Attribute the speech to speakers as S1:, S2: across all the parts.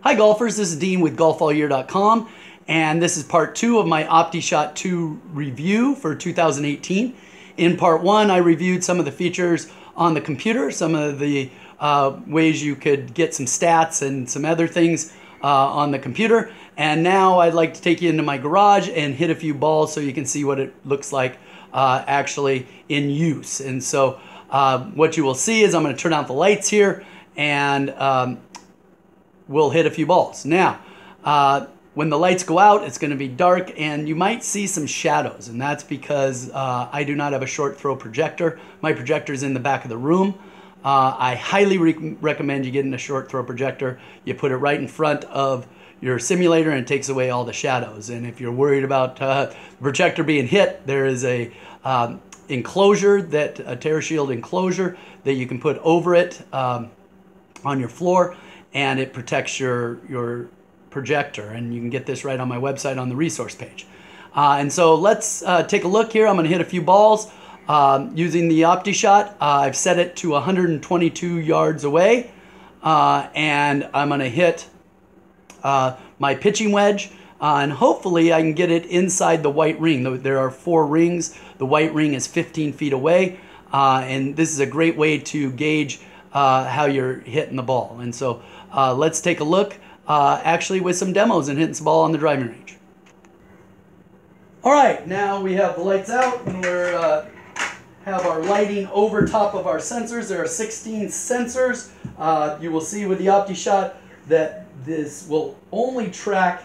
S1: Hi golfers, this is Dean with golfallyear.com, and this is part 2 of my Optishot 2 review for 2018. In part 1, I reviewed some of the features on the computer, some of the ways you could get some stats and some other things on the computer. And now I'd like to take you into my garage and hit a few balls so you can see what it looks like actually in use. And so what you will see is I'm going to turn out the lights here and we'll hit a few balls. Now, when the lights go out, it's going to be dark and you might see some shadows, and that's because I do not have a short throw projector. My projector is in the back of the room. I highly recommend you getting a short throw projector. You put it right in front of your simulator and it takes away all the shadows. And if you're worried about the projector being hit, there is a enclosure, a tear shield enclosure that you can put over it on your floor, and it protects your projector. And you can get this right on my website on the resource page. And so let's take a look here. I'm going to hit a few balls using the Optishot. I've set it to 122 yards away, and I'm going to hit my pitching wedge, and hopefully I can get it inside the white ring. There are 4 rings. The white ring is 15 feet away, and this is a great way to gauge how you're hitting the ball. And so let's take a look actually with some demos and hitting some ball on the driving range. All right, now we have the lights out and we're have our lighting over top of our sensors. There are 16 sensors. You will see with the Optishot that this will only track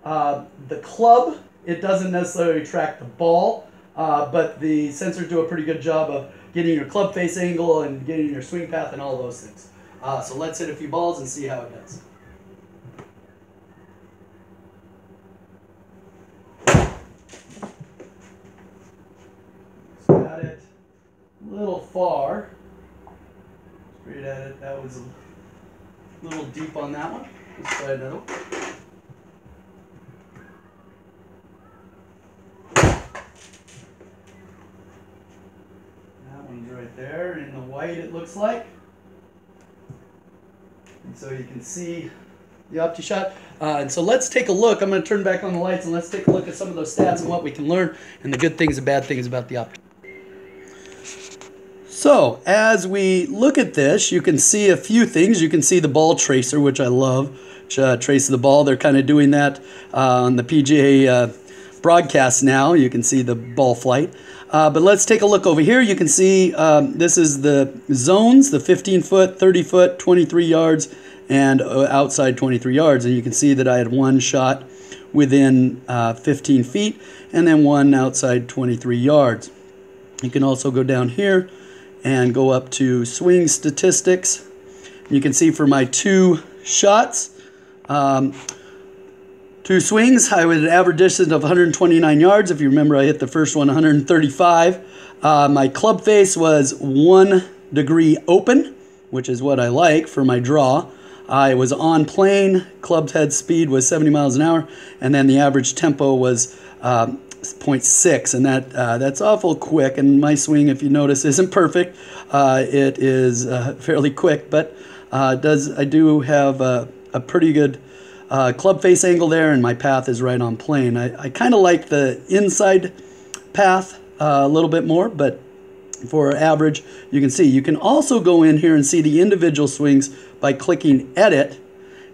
S1: the club. It doesn't necessarily track the ball, but the sensors do a pretty good job of getting your club face angle and getting your swing path and all those things. So let's hit a few balls and see how it does. Got it a little far. Straight at it. That was a little deep on that one. Let's try another one. That one's right there in the white, it looks like. And so you can see the Optishot. And so let's take a look. I'm going to turn back on the lights and let's take a look at some of those stats and what we can learn and the good things and bad things about the Optishot. So as we look at this, you can see a few things. You can see the ball tracer, which I love, which traces the ball. They're kind of doing that on the PGA broadcast now. You can see the ball flight. But let's take a look over here. You can see this is the zones, the 15 foot, 30 foot, 23 yards, and outside 23 yards. And you can see that I had one shot within 15 feet and then one outside 23 yards. You can also go down here and go up to swing statistics. You can see for my 2 shots, 2 swings, I was an average distance of 129 yards. If you remember, I hit the first one 135. My club face was 1 degree open, which is what I like for my draw. I was on plane, club head speed was 70 miles an hour, and then the average tempo was 0.6, and that's awful quick. And my swing, if you notice, isn't perfect. It is fairly quick, but I do have a pretty good club face angle there, and my path is right on plane. I kind of like the inside path a little bit more, but for average, you can see. You can also go in here and see the individual swings by clicking Edit,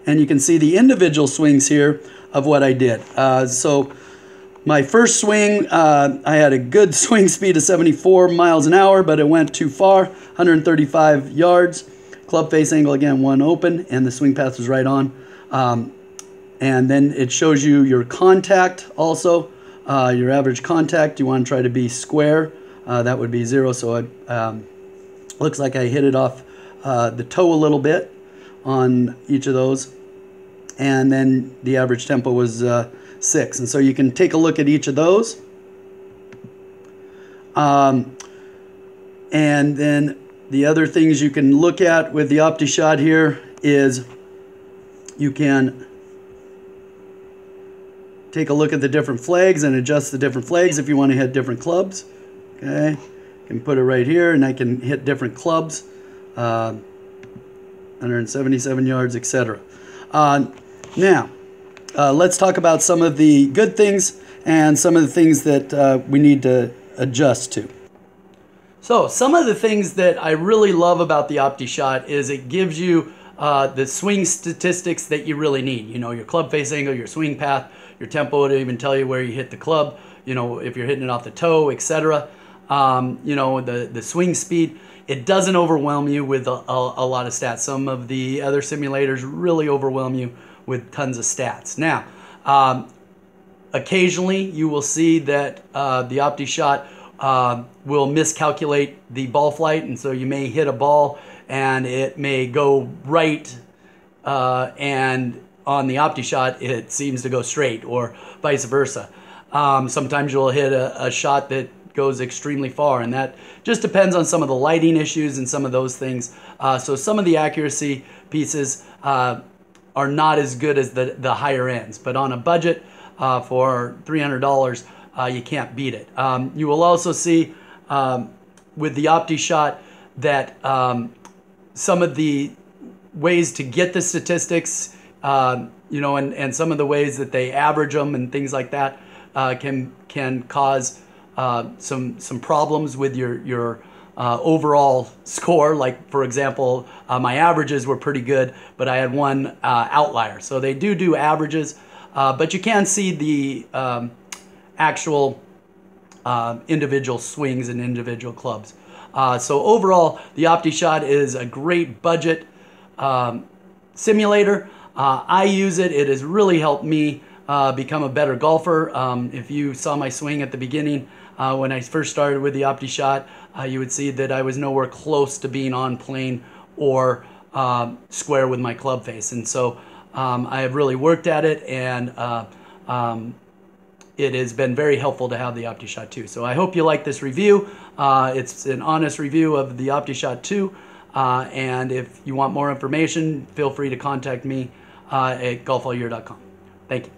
S1: and you can see the individual swings here of what I did. So my first swing, I had a good swing speed of 74 miles an hour, but it went too far, 135 yards. Club face angle, again, 1 open, and the swing path was right on. And then it shows you your contact also, your average contact. You want to try to be square. That would be 0, so it looks like I hit it off the toe a little bit on each of those. And then the average tempo was 6. And so you can take a look at each of those. And then the other things you can look at with the Optishot here is you can take a look at the different flags and adjust the different flags if you want to hit different clubs. Okay, I can put it right here and I can hit different clubs. 177 yards, etc. Now, let's talk about some of the good things and some of the things that we need to adjust to. So some of the things that I really love about the Optishot is it gives you the swing statistics that you really need. You know, your club face angle, your swing path, your tempo, to even tell you where you hit the club, you know, if you're hitting it off the toe, etc. You know, the swing speed. It doesn't overwhelm you with a lot of stats. Some of the other simulators really overwhelm you with tons of stats. Now, occasionally you will see that the Optishot will miscalculate the ball flight, and so you may hit a ball and it may go right, and on the Optishot it seems to go straight, or vice versa. Sometimes you'll hit a shot that goes extremely far, and that just depends on some of the lighting issues and some of those things. So some of the accuracy pieces are not as good as the higher ends, but on a budget for $300, you can't beat it. You will also see with the Optishot that some of the ways to get the statistics, you know, and some of the ways that they average them and things like that can cause some problems with your overall score. Like, for example, my averages were pretty good, but I had one outlier. So they do averages, but you can see the actual individual swings and individual clubs. So overall, the Optishot is a great budget simulator. I use it. It has really helped me become a better golfer. If you saw my swing at the beginning, when I first started with the Optishot, you would see that I was nowhere close to being on plane or square with my club face. And so I have really worked at it, and it has been very helpful to have the Optishot 2. So I hope you like this review. It's an honest review of the Optishot 2. And if you want more information, feel free to contact me at golfallyear.com. Thank you.